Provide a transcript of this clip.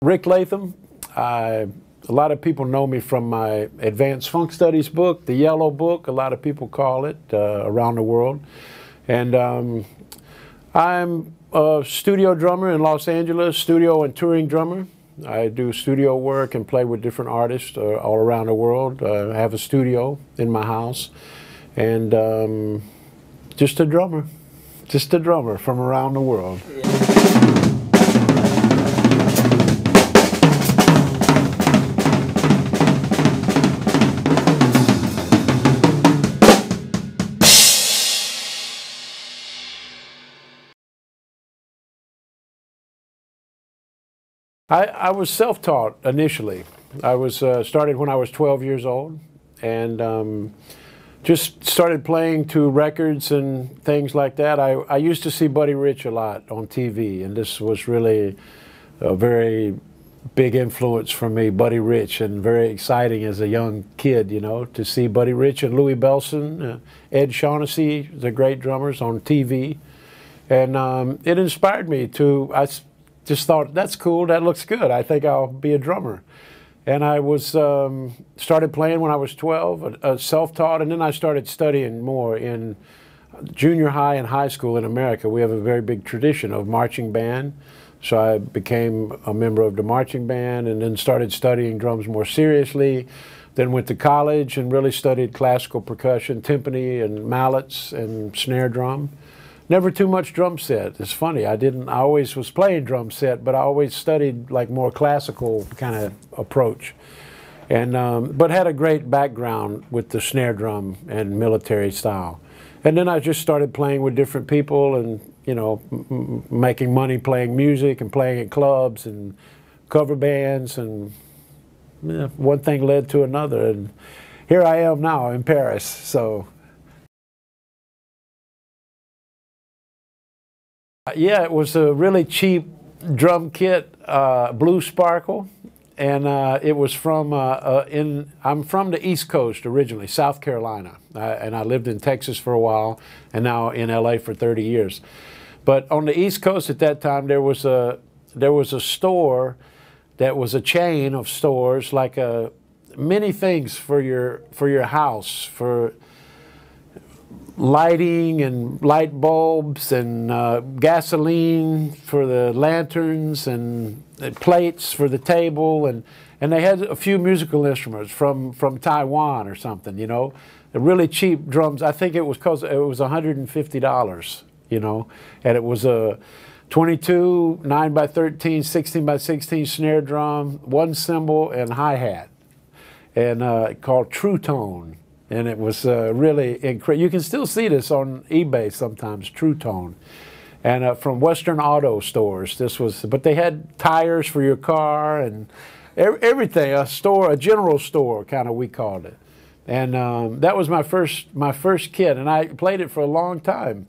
Rick Latham. A lot of people know me from my Advanced Funk Studies book, the Yellow Book, a lot of people call it, around the world. And I'm a studio drummer in Los Angeles, studio and touring drummer. I do studio work and play with different artists all around the world. I have a studio in my house. And just a drummer from around the world. I was self-taught initially. I was started when I was 12 years old, and just started playing to records and things like that. I used to see Buddy Rich a lot on TV, and this was really a very big influence for me, Buddy Rich, and very exciting as a young kid, you know, to see Buddy Rich and Louis Bellson, Ed Shaughnessy, the great drummers on TV. And it inspired me to, just thought, that's cool, that looks good, I think I'll be a drummer. And I was started playing when I was 12, self-taught, and then I started studying more in junior high and high school in America. We have a very big tradition of marching band, so I became a member of the marching band and then started studying drums more seriously. Then went to college and really studied classical percussion, timpani and mallets and snare drum. Never too much drum set. It's funny, I always was playing drum set, but I always studied like more classical kind of approach. And, but had a great background with the snare drum and military style. And then I just started playing with different people and, you know, making money playing music and playing at clubs and cover bands, and one thing led to another. And here I am now in Paris, so. Yeah, it was a really cheap drum kit, Blue Sparkle, and it was from, I'm from the East Coast originally, South Carolina, and I lived in Texas for a while, and now in LA for 30 years. But on the East Coast at that time, there was a store that was a chain of stores, like many things for your house, for lighting and light bulbs and gasoline for the lanterns and plates for the table, and they had a few musical instruments from Taiwan or something, you know, really cheap drums. I think it was because it was $150, you know, and it was a 22, 9x13, 16x16 snare drum, one cymbal and hi-hat, and called True Tone. And it was really incredible. You can still see this on eBay sometimes, True Tone. And from Western Auto stores, this was, but they had tires for your car and everything, a general store, kind of, we called it. And that was my first kit, and I played it for a long time.